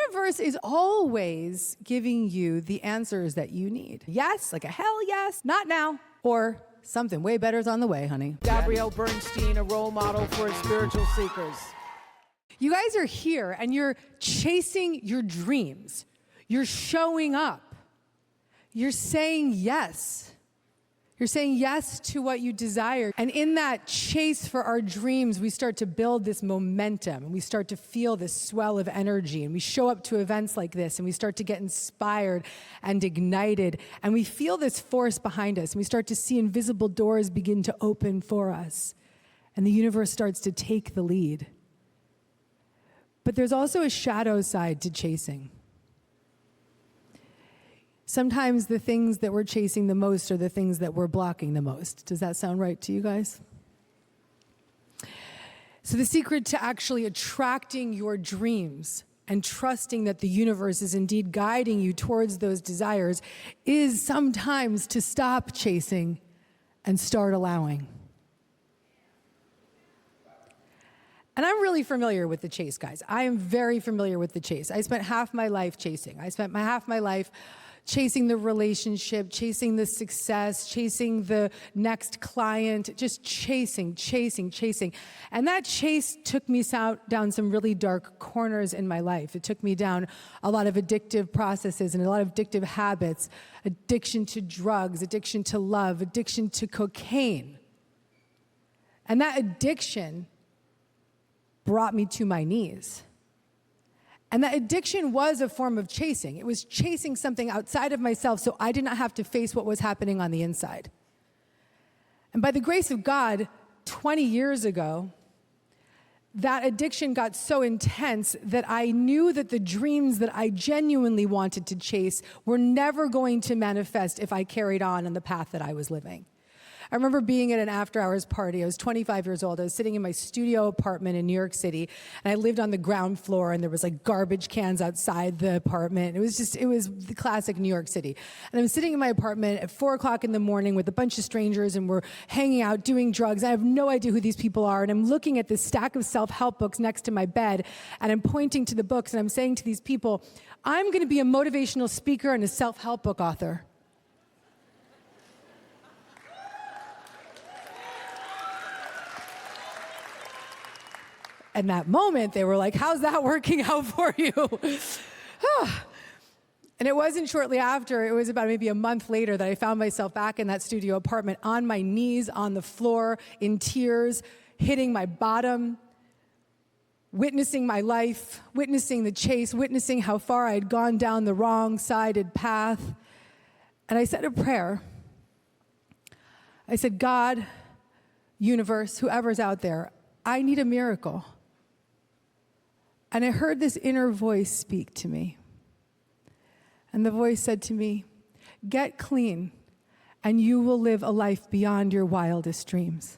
universe is always giving you the answers that you need. Yes, like a hell yes, not now, or something way better is on the way, honey. Gabrielle Bernstein, a role model for spiritual seekers. You guys are here and you're chasing your dreams. You're showing up. You're saying yes. You're saying yes to what you desire. And in that chase for our dreams, we start to build this momentum and we start to feel this swell of energy. And we show up to events like this and we start to get inspired and ignited. And we feel this force behind us. And we start to see invisible doors begin to open for us. And the universe starts to take the lead. But there's also a shadow side to chasing. Sometimes the things that we're chasing the most are the things that we're blocking the most. Does that sound right to you guys? So the secret to actually attracting your dreams and trusting that the universe is indeed guiding you towards those desires is sometimes to stop chasing and start allowing. And I'm really familiar with the chase, guys. I am very familiar with the chase. I spent half my life chasing. I spent half my life chasing the relationship, chasing the success, chasing the next client, just chasing. And that chase took me down some really dark corners in my life. It took me down a lot of addictive processes and a lot of addictive habits, addiction to drugs, addiction to love, addiction to cocaine. And that addiction brought me to my knees. And that addiction was a form of chasing. It was chasing something outside of myself so I did not have to face what was happening on the inside. And by the grace of God, 20 years ago, that addiction got so intense that I knew that the dreams that I genuinely wanted to chase were never going to manifest if I carried on the path that I was living. I remember being at an after-hours party. I was 25 years old. I was sitting in my studio apartment in New York City, and I lived on the ground floor, and there was like garbage cans outside the apartment. It was the classic New York City. And I was sitting in my apartment at 4 o'clock in the morning with a bunch of strangers, and we're hanging out, doing drugs. I have no idea who these people are, and I'm looking at this stack of self-help books next to my bed, and I'm pointing to the books, and I'm saying to these people, I'm gonna be a motivational speaker and a self-help book author. And that moment, they were like, how's that working out for you? And it wasn't shortly after, it was about maybe a month later that I found myself back in that studio apartment on my knees on the floor in tears, hitting my bottom, witnessing my life, witnessing the chase, witnessing how far I had gone down the wrong-sided path. And I said a prayer. I said, God, universe, whoever's out there, I need a miracle. And I heard this inner voice speak to me. And the voice said to me, get clean, and you will live a life beyond your wildest dreams.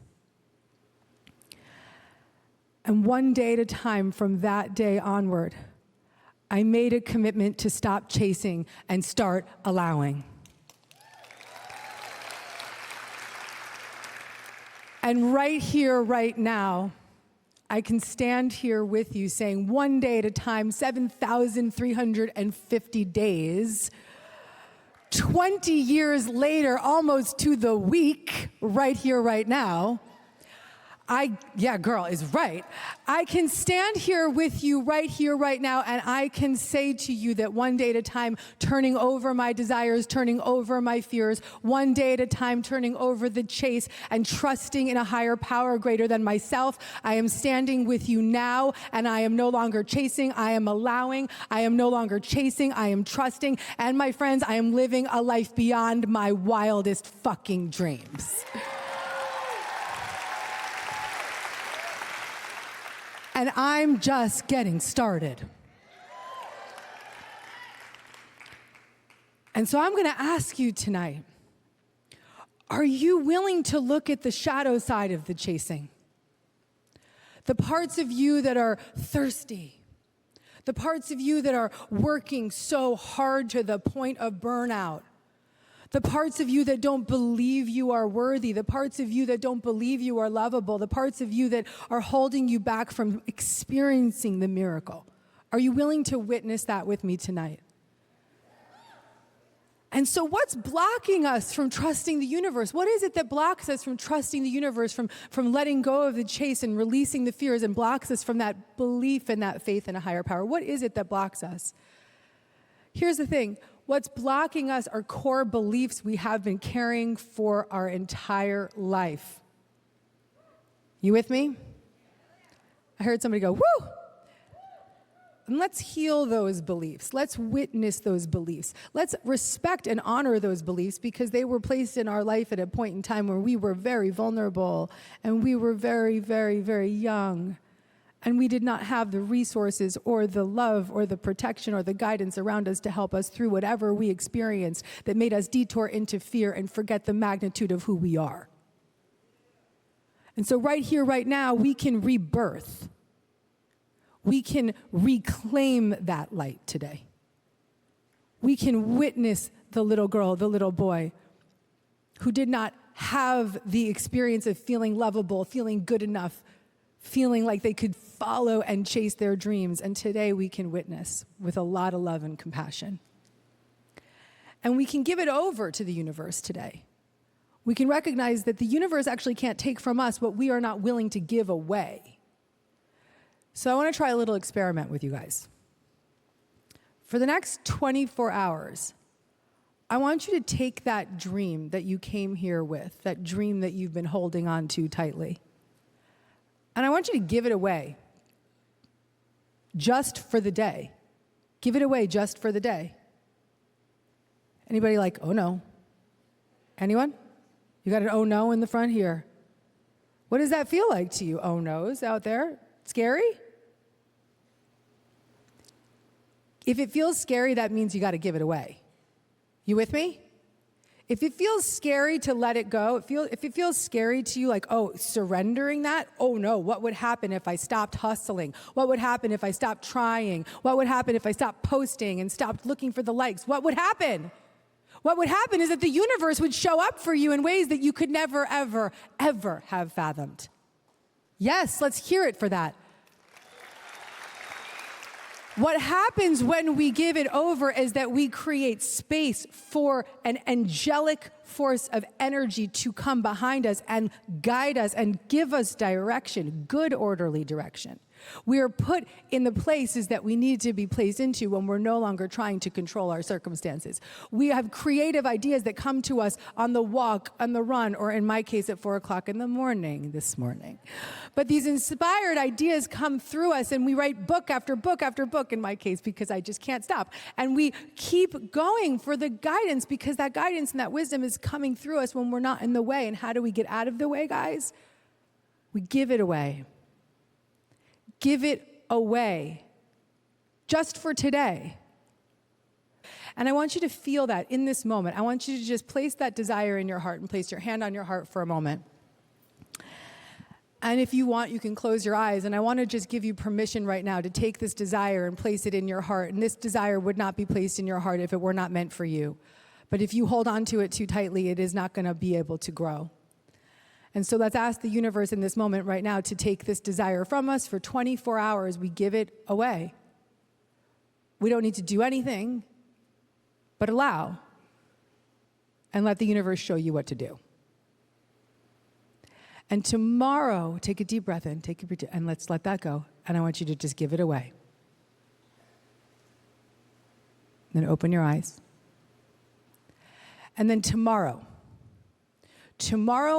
And one day at a time from that day onward, I made a commitment to stop chasing and start allowing. And right here, right now, I can stand here with you saying one day at a time, 7,350 days, 20 years later, almost to the week, right here, right now, yeah, girl is right. I can stand here with you right here, right now, and I can say to you that one day at a time, turning over my desires, turning over my fears, one day at a time, turning over the chase and trusting in a higher power greater than myself. I am standing with you now, and I am no longer chasing, I am allowing, I am no longer chasing, I am trusting, and my friends, I am living a life beyond my wildest fucking dreams. And I'm just getting started. And so I'm gonna ask you tonight, are you willing to look at the shadow side of the chasing? The parts of you that are thirsty, the parts of you that are working so hard to the point of burnout, the parts of you that don't believe you are worthy, the parts of you that don't believe you are lovable, the parts of you that are holding you back from experiencing the miracle. Are you willing to witness that with me tonight? And so what's blocking us from trusting the universe? What is it that blocks us from trusting the universe, from letting go of the chase and releasing the fears, and blocks us from that belief and that faith in a higher power? What is it that blocks us? Here's the thing. What's blocking us are core beliefs we have been carrying for our entire life. You with me? I heard somebody go, woo! And let's heal those beliefs. Let's witness those beliefs. Let's respect and honor those beliefs because they were placed in our life at a point in time where we were very vulnerable and we were very, very, very young. And we did not have the resources or the love or the protection or the guidance around us to help us through whatever we experienced that made us detour into fear and forget the magnitude of who we are. And so right here, right now, we can rebirth. We can reclaim that light today. We can witness the little girl, the little boy, who did not have the experience of feeling lovable, feeling good enough, feeling like they could follow and chase their dreams. And today we can witness with a lot of love and compassion. And we can give it over to the universe today. We can recognize that the universe actually can't take from us what we are not willing to give away. So I want to try a little experiment with you guys. For the next 24 hours, I want you to take that dream that you came here with, that dream that you've been holding on to tightly, and I want you to give it away just for the day. Give it away just for the day. Anybody like, oh no? Anyone? You got an oh no in the front here. What does that feel like to you, oh no's out there? Scary? If it feels scary, that means you got to give it away. You with me? If it feels scary to let it go, if it feels scary to you, like, oh, surrendering that, oh no, what would happen if I stopped hustling? What would happen if I stopped trying? What would happen if I stopped posting and stopped looking for the likes? What would happen? What would happen is that the universe would show up for you in ways that you could never, ever, ever have fathomed. Yes, let's hear it for that. What happens when we give it over is that we create space for an angelic force of energy to come behind us and guide us and give us direction, good orderly direction. We are put in the places that we need to be placed into when we're no longer trying to control our circumstances. We have creative ideas that come to us on the walk, on the run, or in my case at 4 o'clock in the morning this morning. But these inspired ideas come through us and we write book after book after book, in my case, because I just can't stop. And we keep going for the guidance because that guidance and that wisdom is coming through us when we're not in the way. And how do we get out of the way, guys? We give it away. Give it away just for today. And I want you to feel that in this moment. I want you to just place that desire in your heart and place your hand on your heart for a moment. And if you want, you can close your eyes. And I want to just give you permission right now to take this desire and place it in your heart. And this desire would not be placed in your heart if it were not meant for you. But if you hold on to it too tightly, it is not going to be able to grow. And so let's ask the universe in this moment right now to take this desire from us. For 24 hours, we give it away. We don't need to do anything but allow and let the universe show you what to do. And tomorrow, take a deep breath in, and let's let that go. And I want you to just give it away. Then open your eyes. And then tomorrow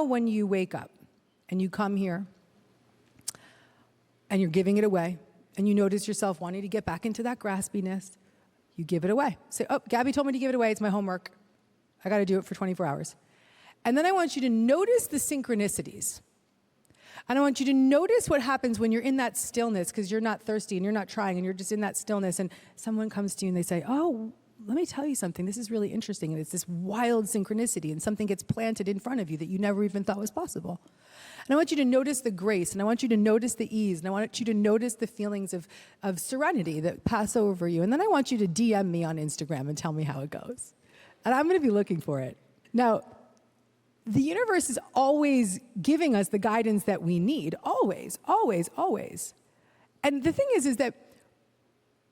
when you wake up and you come here and you're giving it away and you notice yourself wanting to get back into that graspiness, you give it away. Say, oh, Gabby told me to give it away. It's my homework. I got to do it for 24 hours. And then I want you to notice the synchronicities. And I want you to notice what happens when you're in that stillness because you're not thirsty and you're not trying and you're just in that stillness and someone comes to you and they say, oh, let me tell you something. This is really interesting. And it's this wild synchronicity and something gets planted in front of you that you never even thought was possible. And I want you to notice the grace and I want you to notice the ease and I want you to notice the feelings of serenity that pass over you. And then I want you to DM me on Instagram and tell me how it goes. And I'm going to be looking for it. Now, the universe is always giving us the guidance that we need. Always, always, always. And the thing is that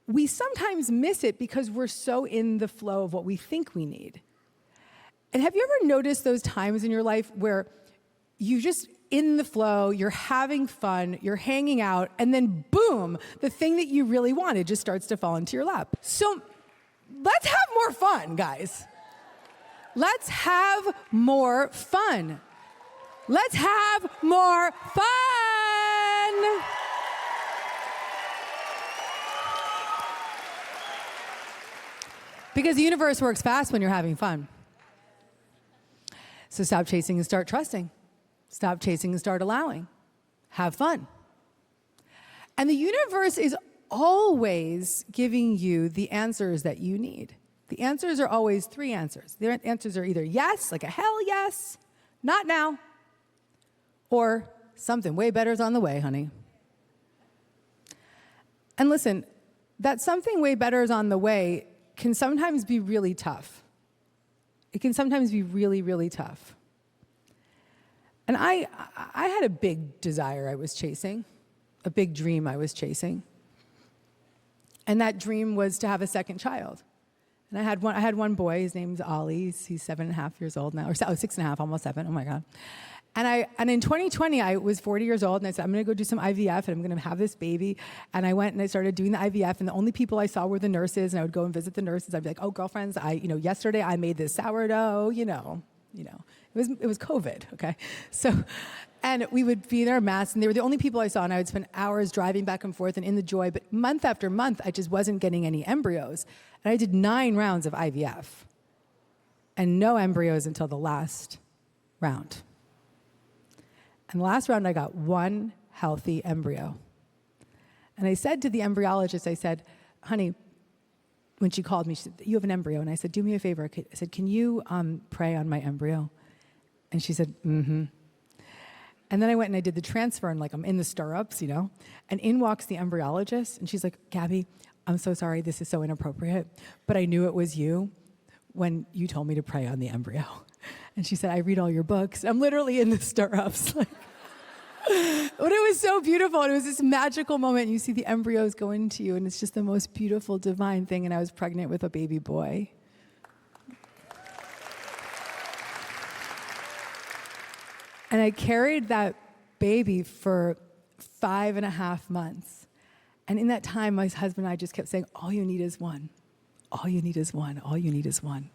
we sometimes miss it because we're so in the flow of what we think we need. And have you ever noticed those times in your life where you just in the flow, you're having fun, you're hanging out, and then boom, the thing that you really wanted just starts to fall into your lap. So let's have more fun, guys. Let's have more fun. Let's have more fun. Because the universe works fast when you're having fun. So stop chasing and start trusting. Stop chasing and start allowing. Have fun. And the universe is always giving you the answers that you need. The answers are always 3 answers. The answers are either yes, like a hell yes, not now, or something way better is on the way, honey. And listen, that something way better is on the way can sometimes be really tough. It can sometimes be really, really tough. And I had a big desire I was chasing, a big dream I was chasing. And that dream was to have a second child. And I had one boy, his name's Ollie, he's 7.5 years old now, or 6.5, almost 7, oh my God. And in 2020, I was 40 years old, and I said, I'm gonna go do some IVF, and I'm gonna have this baby. And I went and I started doing the IVF, and the only people I saw were the nurses, and I would go and visit the nurses. I'd be like, oh, girlfriends, yesterday I made this sourdough, It was COVID, okay? So, and we would be in our masks, and they were the only people I saw, and I would spend hours driving back and forth and in the joy, but month after month, I just wasn't getting any embryos. And I did 9 rounds of IVF, and no embryos until the last round. And the last round, I got 1 healthy embryo. And I said to the embryologist, I said, honey, when she called me, she said, you have an embryo. And I said, do me a favor. I said, can you pray on my embryo? And she said, mm-hmm. And then I went and I did the transfer, and I'm in the stirrups, and in walks the embryologist, and she's like, Gabby, I'm so sorry, this is so inappropriate, but I knew it was you when you told me to pray on the embryo. And she said, I read all your books. I'm literally in the stirrups. But it was so beautiful. And it was this magical moment. You see the embryos go into you, and it's just the most beautiful, divine thing. And I was pregnant with a baby boy. And I carried that baby for 5.5 months. And in that time, my husband and I just kept saying, all you need is one. All you need is one. All you need is one.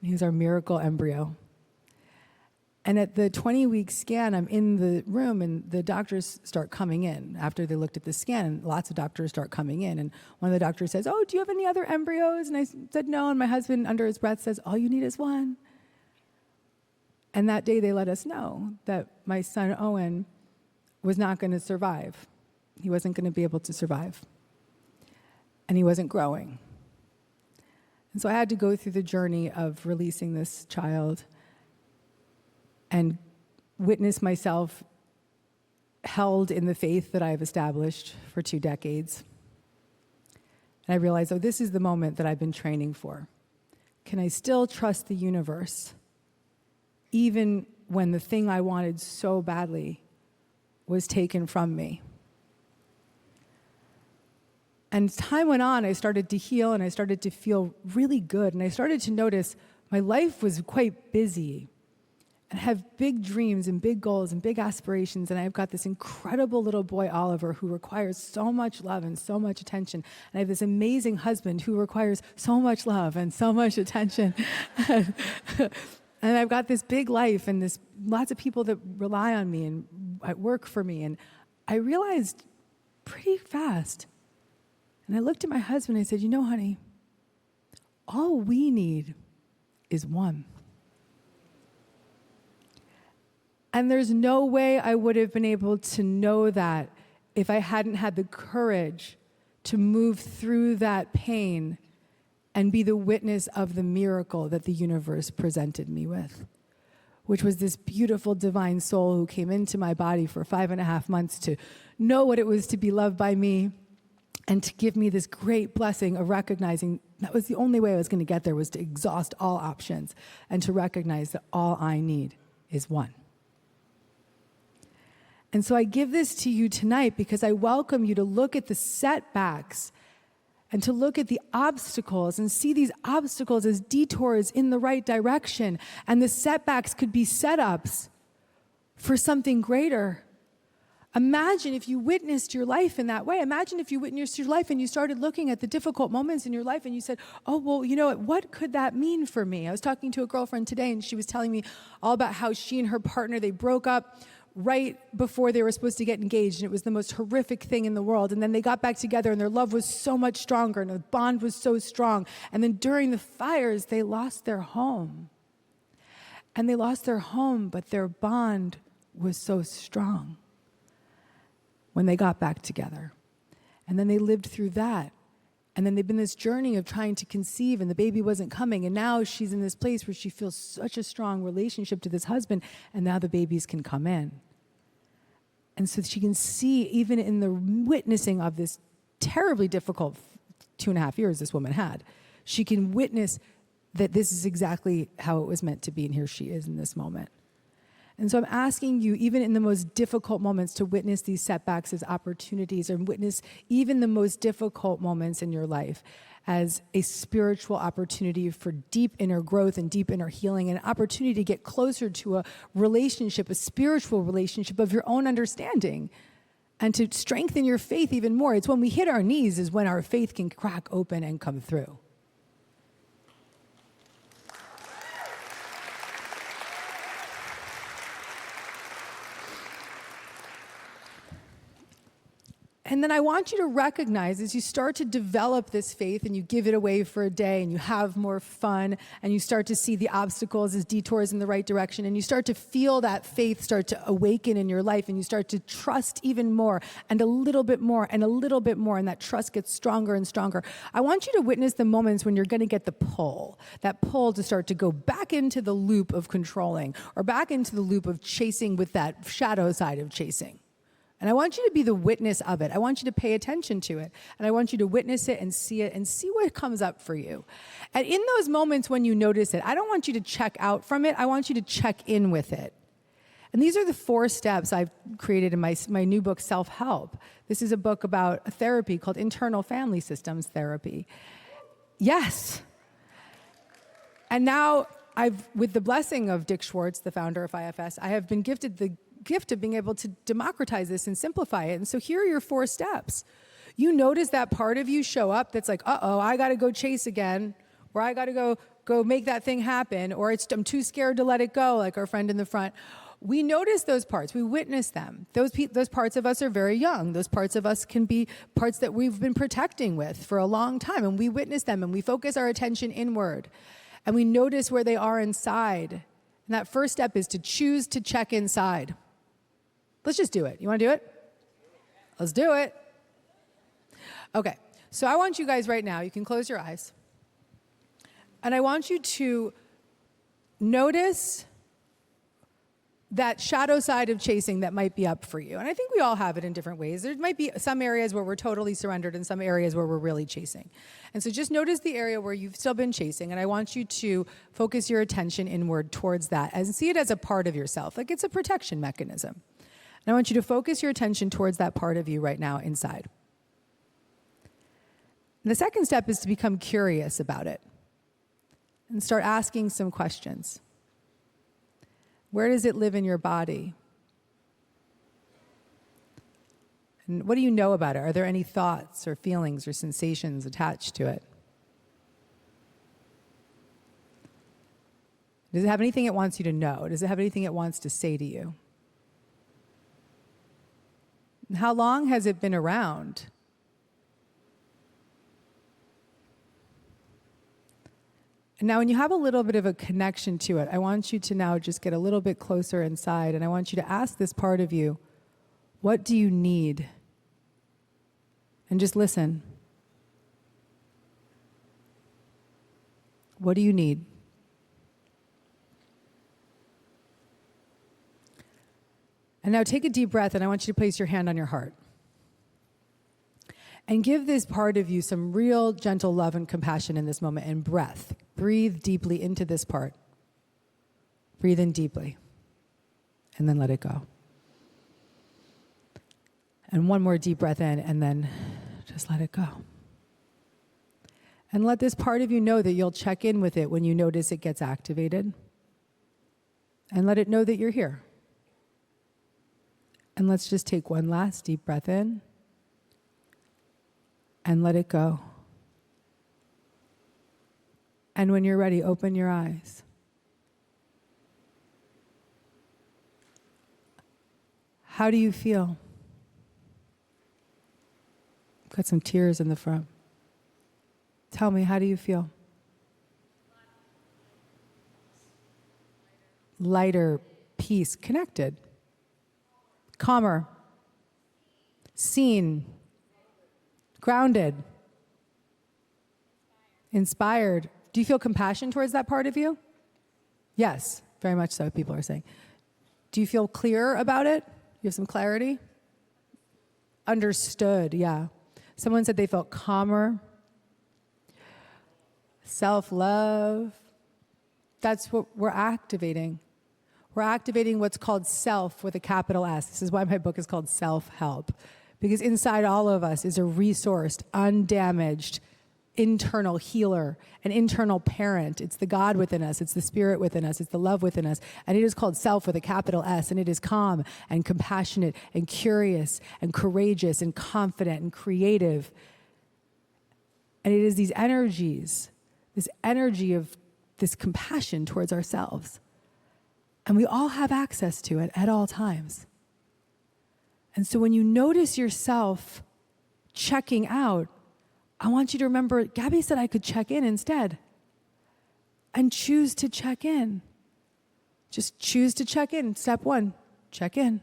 And he was our miracle embryo. And at the 20-week scan, I'm in the room, and the doctors start coming in. After they looked at the scan, and lots of doctors start coming in. And one of the doctors says, oh, do you have any other embryos? And I said, no. And my husband, under his breath, says, all you need is one. And that day, they let us know that my son, Owen, was not going to survive. He wasn't going to be able to survive. And he wasn't growing. And so I had to go through the journey of releasing this child and witness myself held in the faith that I've established for 2 decades. And I realized, oh, this is the moment that I've been training for. Can I still trust the universe, even when the thing I wanted so badly was taken from me? And as time went on, I started to heal, and I started to feel really good. And I started to notice my life was quite busy. And I have big dreams and big goals and big aspirations. And I've got this incredible little boy, Oliver, who requires so much love and so much attention. And I have this amazing husband who requires so much love and so much attention. And I've got this big life and lots of people that rely on me and work for me. And I realized pretty fast, and I looked at my husband and I said, honey, all we need is one. And there's no way I would have been able to know that if I hadn't had the courage to move through that pain and be the witness of the miracle that the universe presented me with, which was this beautiful divine soul who came into my body for 5.5 months to know what it was to be loved by me, and to give me this great blessing of recognizing that was the only way I was going to get there, was to exhaust all options and to recognize that all I need is one. And so I give this to you tonight because I welcome you to look at the setbacks and to look at the obstacles and see these obstacles as detours in the right direction. And the setbacks could be setups for something greater. Imagine if you witnessed your life in that way. Imagine if you witnessed your life and you started looking at the difficult moments in your life and you said, oh, well, you know what could that mean for me? I was talking to a girlfriend today and she was telling me all about how she and her partner, they broke up right before they were supposed to get engaged, and it was the most horrific thing in the world. And then they got back together and their love was so much stronger and the bond was so strong. And then during the fires, they lost their home. And they lost their home, but their bond was so strong when they got back together. And then they lived through that. And then they've been this journey of trying to conceive, and the baby wasn't coming. And now she's in this place where she feels such a strong relationship to this husband, and now the babies can come in. And so she can see, even in the witnessing of this terribly difficult 2.5 years this woman had, she can witness that this is exactly how it was meant to be, and here she is in this moment. And so I'm asking you, even in the most difficult moments, to witness these setbacks as opportunities, or witness even the most difficult moments in your life as a spiritual opportunity for deep inner growth and deep inner healing, an opportunity to get closer to a relationship, a spiritual relationship of your own understanding, and to strengthen your faith even more. It's when we hit our knees is when our faith can crack open and come through. And then I want you to recognize, as you start to develop this faith and you give it away for a day and you have more fun and you start to see the obstacles as detours in the right direction, and you start to feel that faith start to awaken in your life, and you start to trust even more and a little bit more and a little bit more, and that trust gets stronger and stronger. I want you to witness the moments when you're going to get the pull, that pull to start to go back into the loop of controlling, or back into the loop of chasing with that shadow side of chasing. And I want you to be the witness of it. I want you to pay attention to it. And I want you to witness it and see what comes up for you. And in those moments when you notice it, I don't want you to check out from it. I want you to check in with it. And these are the 4 steps I've created in my new book, Self-Help. This is a book about a therapy called Internal Family Systems Therapy. Yes. And now with the blessing of Dick Schwartz, the founder of IFS, I have been gifted the gift of being able to democratize this and simplify it. And so here are your 4 steps. You notice that part of you show up that's like, I got to go chase again, or I got to go make that thing happen, or I'm too scared to let it go, like our friend in the front. We notice those parts. We witness them. Those parts of us are very young. Those parts of us can be parts that we've been protecting with for a long time, and we witness them, and we focus our attention inward, and we notice where they are inside. And that first step is to choose to check inside. Let's just do it. You want to do it? Let's do it. Okay, so I want you guys right now, you can close your eyes, and I want you to notice that shadow side of chasing that might be up for you. And I think we all have it in different ways. There might be some areas where we're totally surrendered and some areas where we're really chasing. And so just notice the area where you've still been chasing, and I want you to focus your attention inward towards that and see it as a part of yourself, like it's a protection mechanism. And I want you to focus your attention towards that part of you right now inside. And the second step is to become curious about it and start asking some questions. Where does it live in your body? And what do you know about it? Are there any thoughts or feelings or sensations attached to it? Does it have anything it wants you to know? Does it have anything it wants to say to you? And how long has it been around? And now when you have a little bit of a connection to it, I want you to now just get a little bit closer inside, and I want you to ask this part of you, what do you need? And just listen. What do you need? And now take a deep breath, and I want you to place your hand on your heart. And give this part of you some real gentle love and compassion in this moment, and breath. Breathe deeply into this part. Breathe in deeply. And then let it go. And one more deep breath in, and then just let it go. And let this part of you know that you'll check in with it when you notice it gets activated. And let it know that you're here. And let's just take one last deep breath in and let it go. And when you're ready, open your eyes. How do you feel? Got some tears in the front. Tell me, how do you feel? Lighter, peace, connected, calmer, seen, grounded, inspired. Do you feel compassion towards that part of you? Yes, very much so, people are saying. Do you feel clear about it? You have some clarity? Understood, yeah. Someone said they felt calmer. Self-love. That's what we're activating. We're activating what's called self with a capital S. This is why my book is called Self-Help. Because inside all of us is a resourced, undamaged, internal healer, an internal parent. It's the God within us. It's the spirit within us. It's the love within us. And it is called self with a capital S. And it is calm and compassionate and curious and courageous and confident and creative. And it is these energies, this energy of this compassion towards ourselves. And we all have access to it at all times. And so when you notice yourself checking out, I want you to remember, Gabby said I could check in instead. And choose to check in. Just choose to check in. Step 1, check in.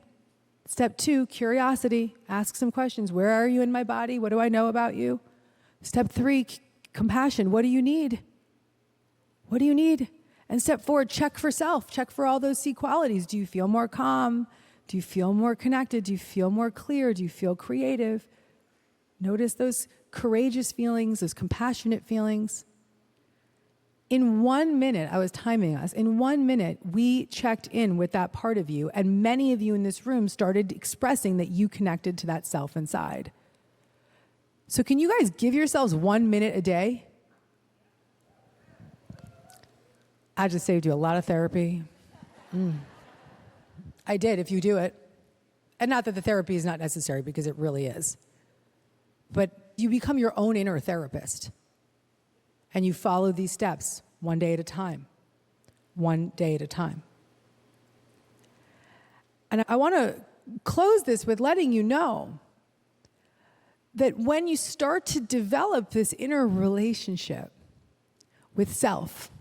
Step 2, curiosity. Ask some questions. Where are you in my body? What do I know about you? Step 3, compassion. What do you need? What do you need? And step 4, check for self. Check for all those C qualities. Do you feel more calm? Do you feel more connected? Do you feel more clear? Do you feel creative? Notice those courageous feelings, those compassionate feelings. In 1 minute, I was timing us, in 1 minute, we checked in with that part of you, and many of you in this room started expressing that you connected to that self inside. So can you guys give yourselves 1 minute a day? I just saved you a lot of therapy. I did, if you do it. And not that the therapy is not necessary, because it really is. But you become your own inner therapist. And you follow these steps one day at a time. One day at a time. And I want to close this with letting you know that when you start to develop this inner relationship with self,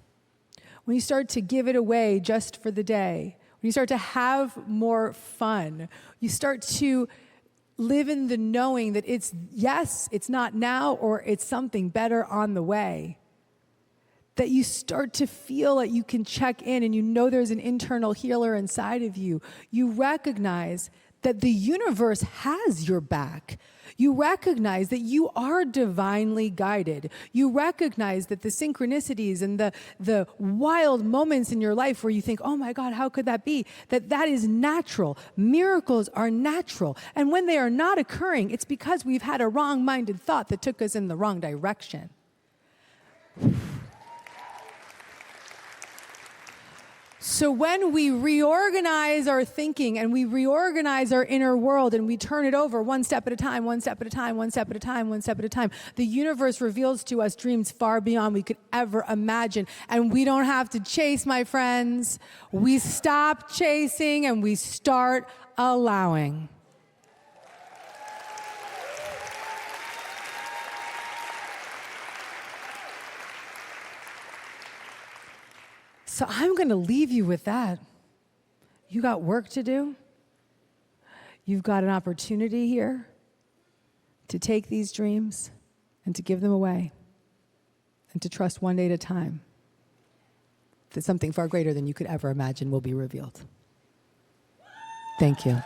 when you start to give it away just for the day, when you start to have more fun, you start to live in the knowing that it's not now, or it's something better on the way. That you start to feel like you can check in and you know there's an internal healer inside of you. You recognize that the universe has your back. You recognize that you are divinely guided. You recognize that the synchronicities and the wild moments in your life where you think, oh my God, how could that be? That is natural. Miracles are natural. And when they are not occurring, it's because we've had a wrong-minded thought that took us in the wrong direction. So when we reorganize our thinking and we reorganize our inner world and we turn it over one step at a time, one step at a time, one step at a time, one step at a time, the universe reveals to us dreams far beyond we could ever imagine. And we don't have to chase, my friends. We stop chasing and we start allowing. So I'm going to leave you with that. You got work to do. You've got an opportunity here to take these dreams and to give them away and to trust one day at a time that something far greater than you could ever imagine will be revealed. Thank you.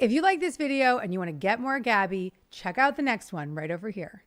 If you like this video and you want to get more Gabby, check out the next one right over here.